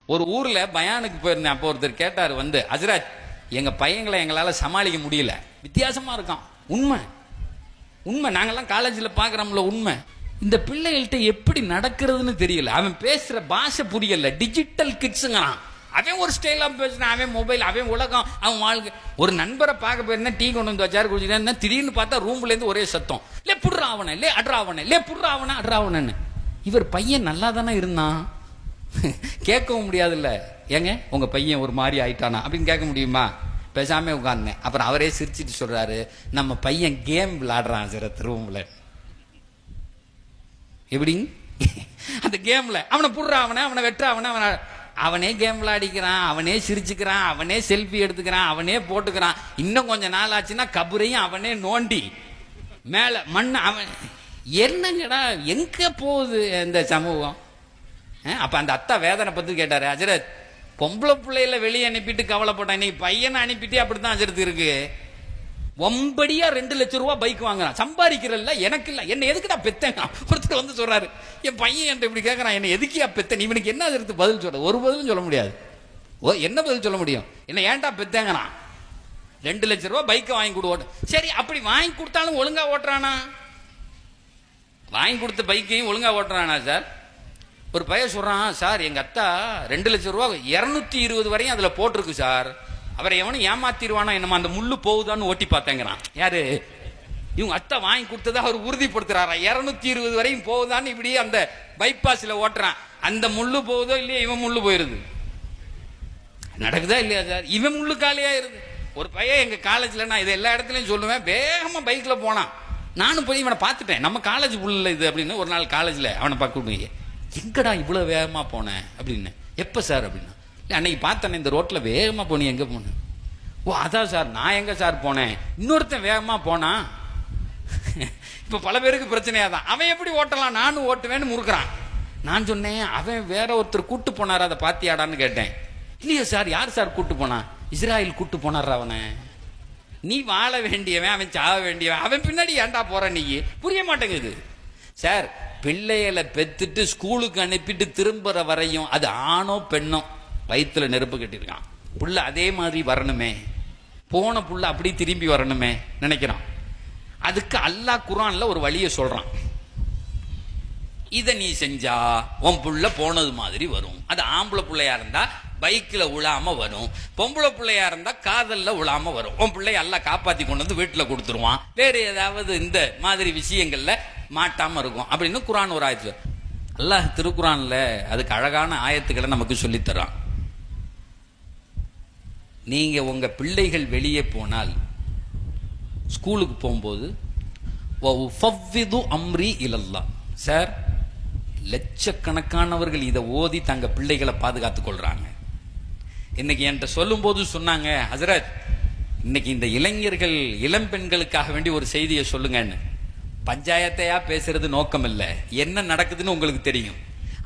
ஒரு ஊர்ல பயானுக்கு போயிருந்தேன். அப்போ ஒருத்தர் கேட்டார் வந்து, ஹஜ்ரத் எங்க பையங்களை எங்களால சமாளிக்க முடியல, வித்தியாசமா இருக்கான். உண்மை உண்மை, நாங்கெல்லாம் காலேஜில் பார்க்குறோம்ல, உண்மை. இந்த பிள்ளைகள்கிட்ட எப்படி நடக்கிறதுன்னு தெரியல. அவன் பேசுற பாஷை புரியல. டிஜிட்டல் கிட்ஸுங்கிறான். அவன் ஒரு ஸ்டைலாக பேசுறான். அவன் மொபைல், அவன் உலகம், அவன் வாழ்க்கை. ஒரு நண்பரை பார்க்க போயிருந்தேன், டீ கொண்டு வந்து வச்சாரு, குடிச்சிட்டேன். திடீர்னு பார்த்தா ரூம்லேருந்து ஒரே சத்தம், லே புட்றா அவனை, லே அட்ரா அவனை, லே புட்றா அவனை, அட்ரா அவனன்னு. இவர் பையன் நல்லா தானே இருந்தான், கேட்கவும் முடியாதுல்ல. ஏங்க உங்க பையன் ஒரு மாதிரி ஆயிட்டானா அப்படின்னு கேட்க முடியுமா? பேசாம உட்கார்ந்தேன். அப்புறம் அவரே சிரிச்சிட்டு சொல்றாரு, நம்ம பையன் கேம் விளையாடுறான் ஹஜ்ரத் ரூம்ல. எப்படி அந்த கேம்ல அவனை புடுற அவனை, அவனை வெட்டுற அவனை, அவனே கேம் விளையாடிக்கிறான், அவனே சிரிச்சுக்கிறான், அவனே செல்ஃபி எடுத்துக்கிறான், அவனே போட்டுக்கிறான். இன்னும் கொஞ்சம் நாள் ஆச்சுன்னா கபரையும் அவனே நோண்டி மேல மண். அவன் என்னங்கடா எங்க போகுது இந்த சமூகம்? அப்ப அந்த அத்தா வேதனை பத்தி கேட்டாரு. ஹஜ்ரத் பொம்பளை பிள்ளையில வெளியே அனுப்பிட்டு கவலைப்பட்டான், இன்னைக்கு பையனை அனுப்பிட்டு அப்படித்தான் ஹஜ்ரத் இருக்கு. ஒம்படியா 2 லட்சம் ரூபாய் பைக் வாங்குறான். சம்பாதிக்கிறல்ல, எனக்கு இல்ல, என்ன எதுக்குடா பெத்தேன்? ஒருத்தர் வந்து சொல்றாரு, என் பையன் என்கிட்ட இப்படி கேட்கறான், என்ன எதுக்கியா பெத்தேன்? இவனுக்கு என்ன ஹஜ்ரத் பதில் சொல்ற? ஒரு பதிலும் சொல்ல முடியாது. என்ன பதில் சொல்ல முடியும்? என்ன ஏன்டா பெத்தேங்கிறான். 2 லட்சம் ரூபாய் பைக்கை வாங்கி கொடு. சரி, அப்படி வாங்கி கொடுத்தாலும் ஒழுங்கா ஓட்டுறானா? வாங்கி கொடுத்த பைக்கையும் ஒழுங்கா ஓட்டுறானா சார்? ஒரு பையன் சொல்றான், சார் எங்க அத்தா 2 லட்சம் ரூபா 220 வரையும் அதுல போட்டிருக்கு சார், அவரை எவனும் ஏமாத்திடுவானோ என்னமா, அந்த முள்ளு போகுதான்னு ஓட்டி பார்த்தேங்கிறான். யாரு? இவங்க அத்தா வாங்கி கொடுத்ததை அவர் உறுதிப்படுத்துறாரா, 220 வரையும் போகுதான்னு. இப்படி அந்த பைபாஸ்ல ஓட்டுறான். அந்த முள்ளு போகுதோ இல்லையா, இவன் முள்ளு போயிருது. நடக்குதா இல்லையா சார்? இவன் முள்ளு காலியா இருது. ஒரு பையன் எங்க காலேஜ்ல, நான் இதை எல்லா இடத்துலயும் சொல்லுவேன், வேகமா பைக்ல போனான். நானும் போய் இவனை பார்த்துட்டேன். நம்ம காலேஜ் புள்ள இது அப்படின்னு. ஒரு நாள் காலேஜ்ல அவனை பார்க்க, எங்கடா இவ்வளவு வேகமா போனேன் அப்படின்னு. எப்ப சார் அப்படின்னா, அன்னைக்கு பார்த்தேன் இந்த ரோட்ல வேகமா போனேன். எங்க போனேன்? ஓ அதான் சார், நான் எங்க சார் போனேன், இன்னொருத்தன் வேகமா போனா. இப்ப பல பேருக்கு பிரச்சனையாதான், அவன் எப்படி ஓட்டலாம், நானும் ஓட்டுவேன்னு முறுக்குறான். நான் சொன்னேன், அவன் வேற ஒருத்தர் கூட்டு போனார், அதை பாத்தியாடான்னு கேட்டேன். இல்லையா சார், யார் சார் கூட்டு போனா? இஸ்ராயல் கூட்டு போனார் அவனை. நீ வாழ வேண்டியவன், அவன் சாக வேண்டியவன், அவன் பின்னாடி ஏன்டா போற? நீ புரிய மாட்டேங்குது சார். பிள்ளைகளை பெத்துட்டு ஸ்கூலுக்கு அனுப்பிட்டு திரும்புற வரையும் அது ஆணோ பெண்ணோ வயிற்றுல நெருப்பு கட்டிருக்கான். புள்ள அதே மாதிரி வரணுமே, போன புள்ள அப்படி திரும்பி வரணுமே நினைக்கிறான். அதுக்கு அல்லாஹ் குர்ஆன்ல ஒரு வழியை சொல்றான். இதை நீ செஞ்சா உன் புள்ள போனது மாதிரி வரும். அது ஆம்பளை பிள்ளையா இருந்தா பைக்கில் உழாம வரும், பொம்பளை பிள்ளையா இருந்தா காதல்ல உழாம வரும். உன் பிள்ளைய எல்லாம் காப்பாத்தி கொண்டு வந்து வீட்டுல கொடுத்துருவான். வேற ஏதாவது இந்த மாதிரி விஷயங்கள்ல மாட்டாம இருக்கும் அப்படின்னு குர்ஆன் ஒரு ஆயத்து. அல்லாஹ் திருக்குர்ஆன்ல அதுக்கு அழகான ஆயத்துக்களை நமக்கு சொல்லித்தரான். நீங்க உங்க பிள்ளைகள் வெளியே போனால், ஸ்கூலுக்கு போகும்போது அம்ரி இலல்லாஹ். சார், லட்சக்கணக்கானவர்கள் இதை ஓதி தங்க பிள்ளைகளை பாதுகாத்துக் கொள்றாங்க. இன்னைக்கு என்கிட்ட சொல்லும் போது சொன்னாங்க, ஹஜ்ரத் இன்னைக்கு இந்த இளைஞர்கள் இளம் பெண்களுக்காக வேண்டி ஒரு செய்தியை சொல்லுங்கன்னு. பஞ்சாயத்தையா பேசுறது நோக்கம் இல்லை, என்ன நடக்குதுன்னு உங்களுக்கு தெரியும்.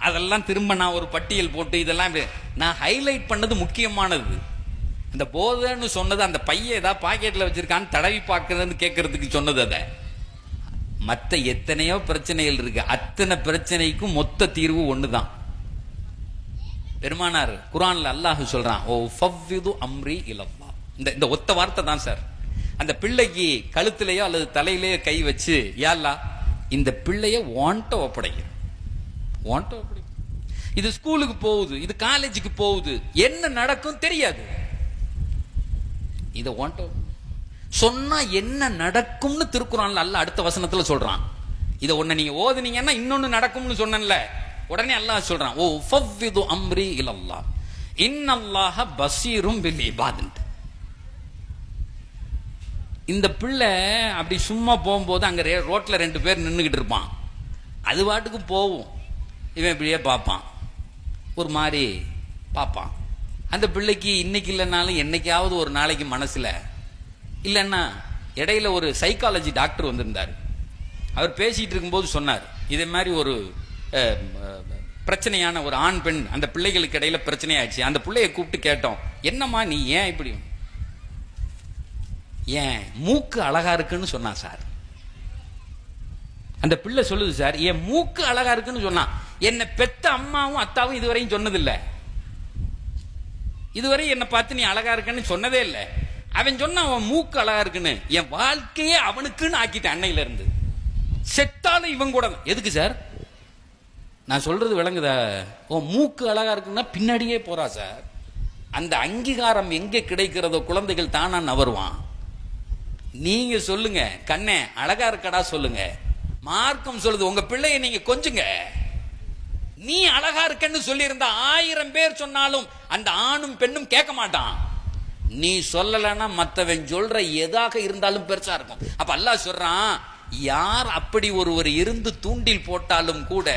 அதெல்லாம் திரும்ப நான் ஒரு பட்டியல் போட்டு இதெல்லாம் நான் ஹைலைட் பண்ணது முக்கியமானது. இந்த போதைன்னு சொன்னது, அந்த பையன் ஏதாவது பாக்கெட்ல வச்சிருக்கான்னு தடவி பார்க்கறதுன்னு கேட்கறதுக்கு சொன்னது. அதை மற்ற எத்தனையோ பிரச்சனைகள் இருக்கு, அத்தனை பிரச்சனைக்கும் மொத்த தீர்வு ஒண்ணுதான். பெருமானார் குர்ஆன்ல அல்லாஹ் சொல்றான், ஓ ஃபவ்விது அம்ரி இலல்லாஹ். இந்த ஒத்த வார்த்தை தான் சார். அந்த பிள்ளைக்கு கழுத்திலேயோ அல்லது தலையிலேயோ கை வச்சு, யா அல்லாஹ் இந்த பிள்ளைய ஓன்ட்ட ஒப்படைக்க. இது ஸ்கூலுக்கு போகுது, இது காலேஜுக்கு போகுது, என்ன நடக்கும் தெரியாது. இத ஓன்ட்ட சொன்னா என்ன நடக்கும்னு திருக்குர்ஆன்ல அல்லாஹ் அடுத்த வசனத்துல சொல்றான். இத ஒண்ணு நீங்க ஓதுனீங்கன்னா இன்னொன்னு நடக்கும்னு சொன்னேன்ல, உடனே அல்லாஹ் சொல்றான், ஓ ஃபவ்விது அம்ரி இலல்லாஹ் இன்னல்லாஹ பஸீரும் பில் இபாத். இந்த பிள்ளை அப்படி சும்மா போகும்போது அங்க ரோட்ல 2 பேர் நின்றுகிட்டு இருப்பான். அது பாட்டுக்கு போகும், இவன் இப்படியே பார்ப்பான், ஒரு மாதிரி பார்ப்பான். அந்த பிள்ளைக்கு இன்னைக்கு இல்லைனாலும் என்னைக்காவது ஒரு நாளைக்கு மனசுல இல்லைன்னா, இடையில ஒரு சைக்காலஜி டாக்டர் வந்திருந்தார். அவர் பேசிட்டு இருக்கும்போது சொன்னார், இதே மாதிரி ஒரு பிரச்சனையான ஒரு ஆண் பெண், அந்த பிள்ளைகளுக்கு இடையில பிரச்சனை ஆயிடுச்சு. அந்த பிள்ளைய கூப்பிட்டு கேட்டோம், என்னம்மா நீ ஏன் இப்படி? ஏன் மூக்கு அழகா இருக்குன்னு சொன்னா சார். அந்த பிள்ளை சொல்லுது, சார் என் மூக்கு அழகா இருக்குன்னு சொன்னா, என்ன பெத்த அம்மாவும் அத்தாவும் இதுவரையும் சொன்னதில்லை. இதுவரை என்னை பார்த்து நீ அழகா இருக்கன்னு சொன்னதே இல்லை. அவன் சொன்ன அவன் மூக்கு அழகா இருக்குன்னு என் வாழ்க்கையே அவனுக்குன்னு ஆக்கிட்டேன். அன்னையில இருந்து செத்தாலும் இவன் கூட எதுக்கு சார்? நான் சொல்றது விளங்குதா? ஓ மூக்கு அழகா இருக்குன்னா பின்னாடியே போறா சார். அந்த அங்கீகாரம் எங்கே கிடைக்கிறதோ குழந்தைகள் தானா நவருவான். நீங்க சொல்லுங்க, கண்ணே அழகா இருக்கடா சொல்லுங்க. மார்க்கம் சொல்லுது உங்க பிள்ளைய நீங்க கொஞ்சுங்க. நீ அழகா இருக்கன்னு சொல்லி இருந்தா 1000 பேர் சொன்னாலும் அந்த ஆணும் பெண்ணும் கேட்க மாட்டான். நீ சொல்லலன்னா மற்றவன் சொல்ற எதாக இருந்தாலும் பெருசா இருக்கும். அப்ப அல்லாஹ் சொல்றான், யார் அப்படி ஒருவர் இருந்து தூண்டில் போட்டாலும் கூட